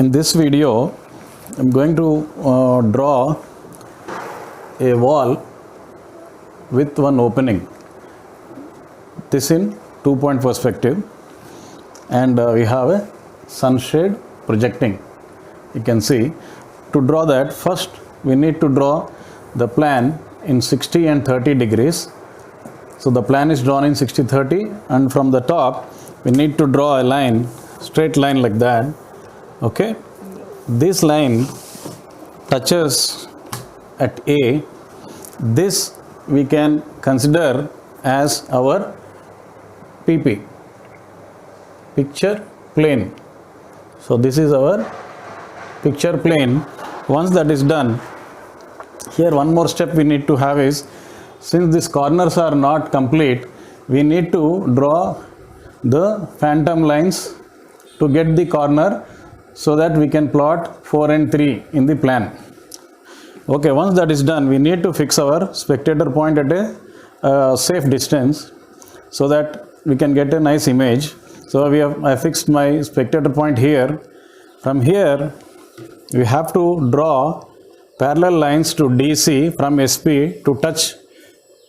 In this video, I'm going to draw a wall with one opening. This in 2-point perspective, and we have a sunshade projecting. You can see, to draw that, first we need to draw the plan in 60 and 30 degrees. So the plan is drawn in 60-30, and from the top we need to draw a line, straight line like that. Okay, this line touches at A. This we can consider as our PP, picture plane. So this is our picture plane. Once that is done, here one more step we need to have is, since these corners are not complete, we need to draw the phantom lines to get the corner, so that we can plot 4 and 3 in the plan. Okay, once that is done, we need to fix our spectator point at a safe distance, so that we can get a nice image. So I fixed my spectator point here. From here we have to draw parallel lines to DC from SP to touch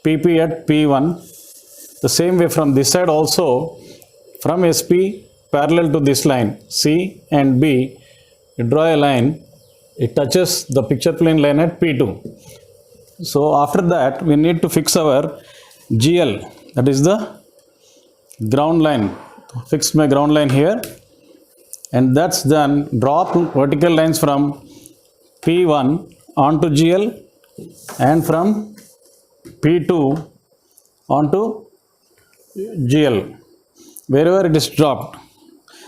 PP at P1. The same way from this side also, from SP parallel to this line C and B, you draw a line, it touches the picture plane line at P2. So after that we need to fix our GL, that is the ground line. Fixed my ground line here, and that's done. Drop vertical lines from P1 onto GL and from P2 onto GL. Wherever it is dropped,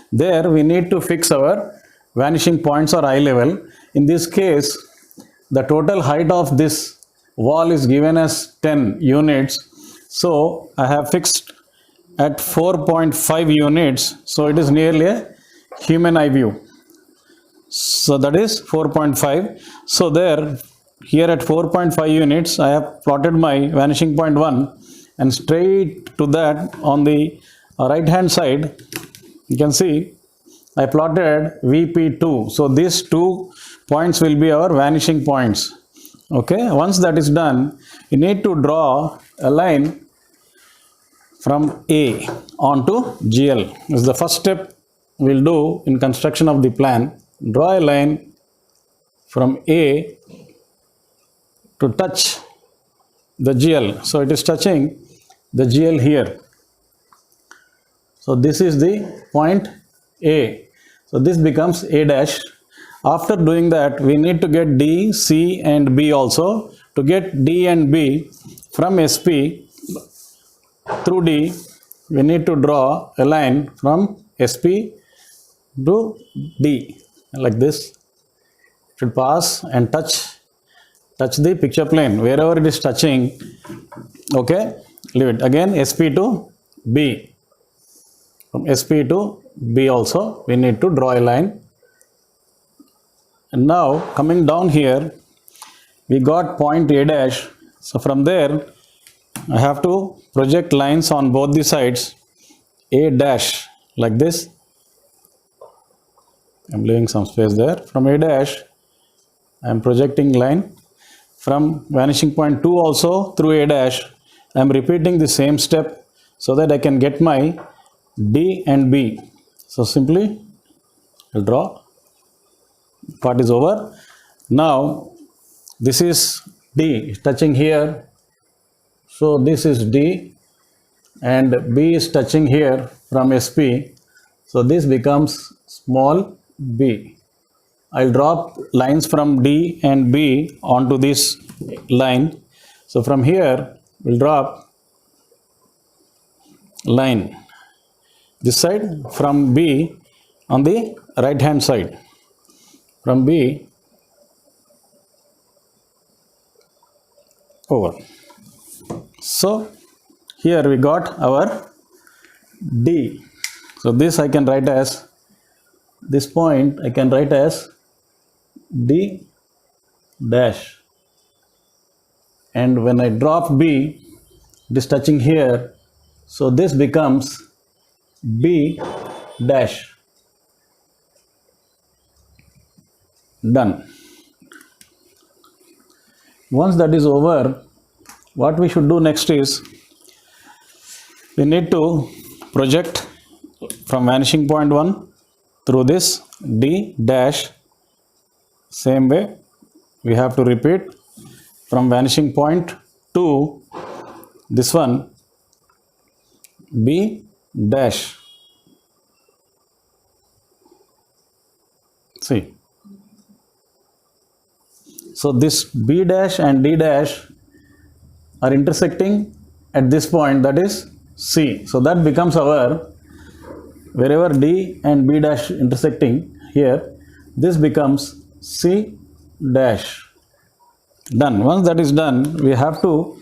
there we need to fix our vanishing points or eye level. In this case, the total height of this wall is given as 10 units. So I have fixed at 4.5 units. So it is nearly a human eye view. So that is 4.5. So there, here at 4.5 units, I have plotted my vanishing point 1, and straight to that on the right hand side, you can see I plotted VP2. So these 2 points will be our vanishing points. Okay, once that is done, you need to draw a line from A onto GL. This is the first step we'll do in construction of the plan. Draw a line from A to touch the GL. So it is touching the GL here. So this is the point A. So this becomes A dash. After doing that, we need to get D, C and B also. To get D and B from SP through D, we need to draw a line from SP to D like this. It should pass and touch the picture plane. Wherever it is touching, okay, leave it. Again SP to B. From SP to B also we need to draw a line. And now coming down here, we got point A dash. So from there I have to project lines on both the sides, A dash like this. I'm leaving some space there. From A dash I am projecting line. From vanishing point 2 also through A dash I am repeating the same step, so that I can get my D and B. So simply I'll draw. Part is over. Now this is D touching here. So this is D and B is touching here from SP. So this becomes small b. I'll drop lines from D and B onto this line. So from here we'll drop line this side from B on the right hand side. From B over. So here we got our D. So this I can write as, this point I can write as D dash, and when I drop B, it is touching here, so this becomes B dash. Done. Once that is over, what we should do next is we need to project from vanishing point 1 through this D dash. Same way we have to repeat from vanishing point to this one B dash. See, so this B dash and D dash are intersecting at this point, that is C. So that becomes our, wherever D and B dash intersecting here, this becomes C dash. Done. Once that is done, we have to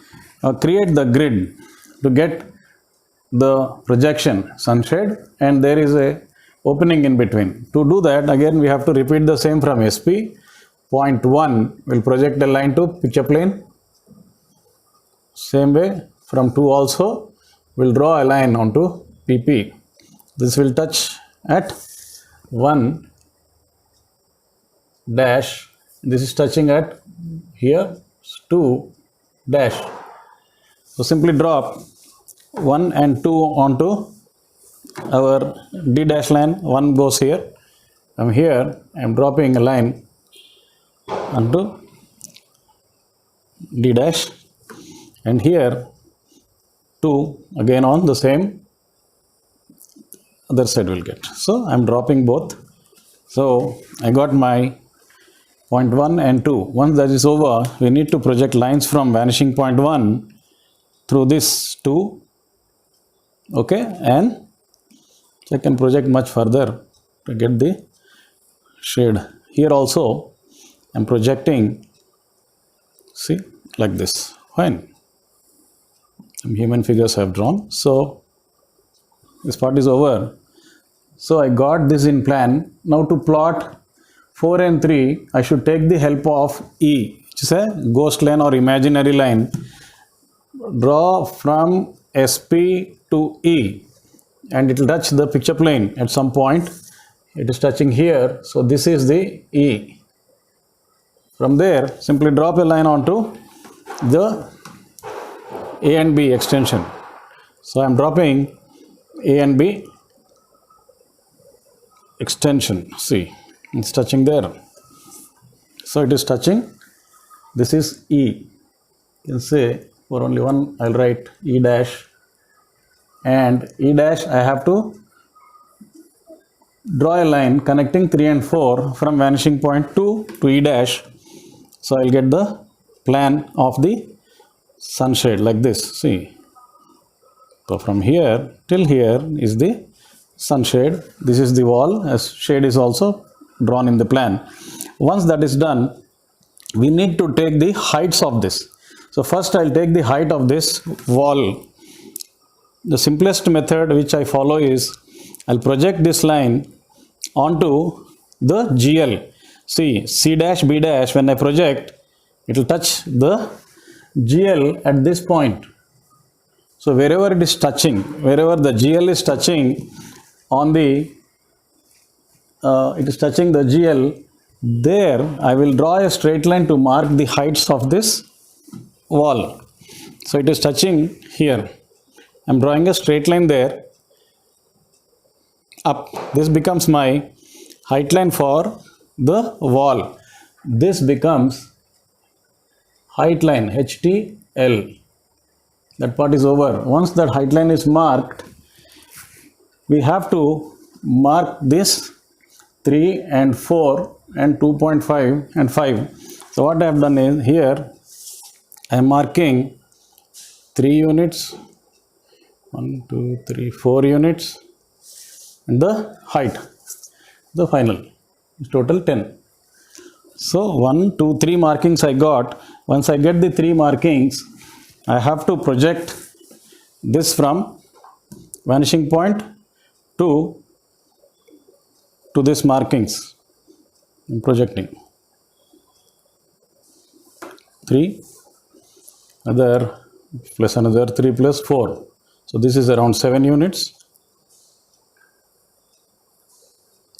create the grid to get the projection sunshade, and there is a opening in between. To do that, again we have to repeat the same from SP. Point 1 will project a line to picture plane. Same way from 2 also we'll draw a line onto PP. This will touch at 1 dash. This is touching at here 2 dash. So simply drop 1 and 2 onto our D dash line. 1 goes here. From here I am dropping a line onto D dash, and here 2 again on the same other side will get. So I am dropping both. So I got my point 1 and 2. Once that is over, we need to project lines from vanishing point 1 through this 2. Okay, and I can project much further to get the shade. Here also I am projecting, see, like this. Fine. Some human figures I have drawn. So this part is over. So I got this in plan. Now to plot 4 and 3, I should take the help of E, which is a ghost line or imaginary line. Draw from SP to E, and it will touch the picture plane at some point. It is touching here. So this is the E. From there, simply drop a line onto the A and B extension. So I am dropping A and B extension. See, it's touching there. So it is touching. This is E. You can say for only one I'll write E dash, and E dash I have to draw a line connecting 3 and 4 from vanishing point 2 to E dash. So I'll get the plan of the sunshade like this. See, so from here till here is the sunshade. This is the wall, as shade is also drawn in the plan. Once that is done, we need to take the heights of this. So first I'll take the height of this wall. The simplest method which I follow is I'll project this line onto the GL. See, C dash, B dash, when I project, it will touch the GL at this point. So wherever it is touching, wherever the GL is touching on the, it is touching the GL, there I will draw a straight line to mark the heights of this wall. So it is touching here. I am drawing a straight line there. Up. This becomes my height line for the wall. This becomes height line HTL. That part is over. Once that height line is marked, we have to mark this 3 and 4 and 2.5 and 5. So what I have done is here I am marking 3 units, 1, 2, 3, 4 units, and the height, the final is total 10. So 1, 2, 3 markings I got. Once I get the 3 markings, I have to project this from vanishing point to this markings. I'm projecting 3, other plus another 3 plus 4. So this is around 7 units.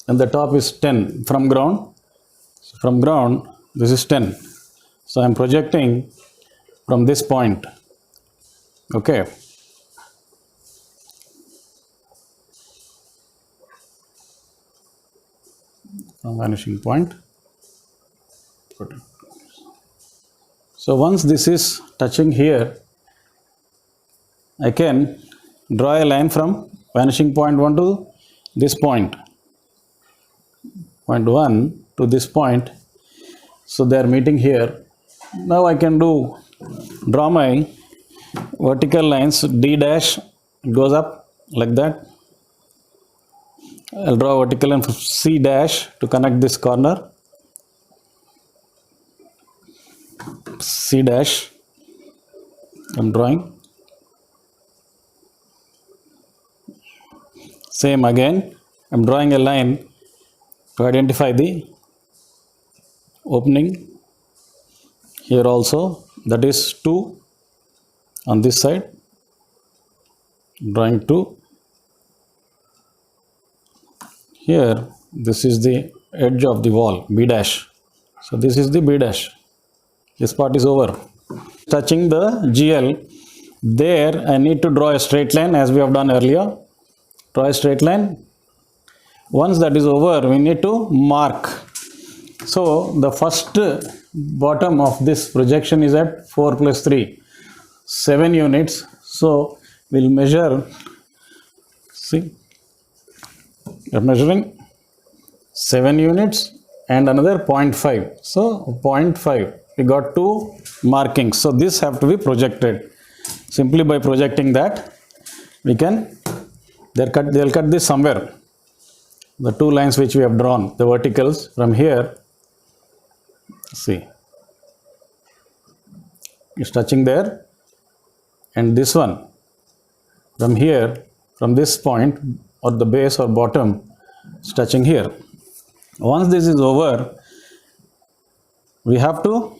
And the top is 10 from ground. From ground, this is 10. So I am projecting from this point. Okay. From vanishing point. So once this is touching here, I can draw a line from vanishing point 1 to this point. Point 1 to this point. So they are meeting here. Now I can draw my vertical lines. D dash goes up like that. I'll draw a vertical line from C dash to connect this corner. C dash. I'm drawing. Same again. I'm drawing a line to identify the opening. Here also, that is 2 on this side. Drawing 2. Here, this is the edge of the wall, B dash. So this is the B dash. This part is over. Touching the GL, there I need to draw a straight line as we have done earlier. Draw a straight line. Once that is over, we need to mark. So the first bottom of this projection is at 4 plus 3, 7 units. So we'll measure, see, we are measuring 7 units and another 0.5. So 0.5, we got 2 markings. So this have to be projected. Simply by projecting that, we can, they'll cut this somewhere. The 2 lines which we have drawn, the verticals from here, see, it's touching there, and this one from here, from this point or the base or bottom, it's touching here. Once this is over, we have to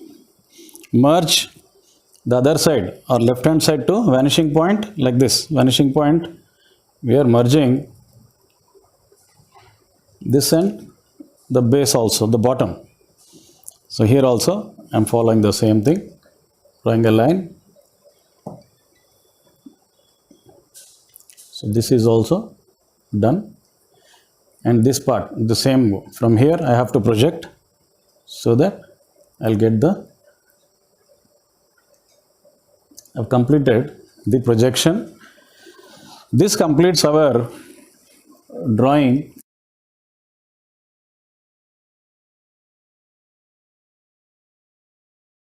merge the other side or left hand side to vanishing point like this. Vanishing point, we are merging this and the base also, the bottom. So here also I am following the same thing, drawing a line. So this is also done, and this part the same. From here I have to project so that I'll get I've completed the projection. This completes our drawing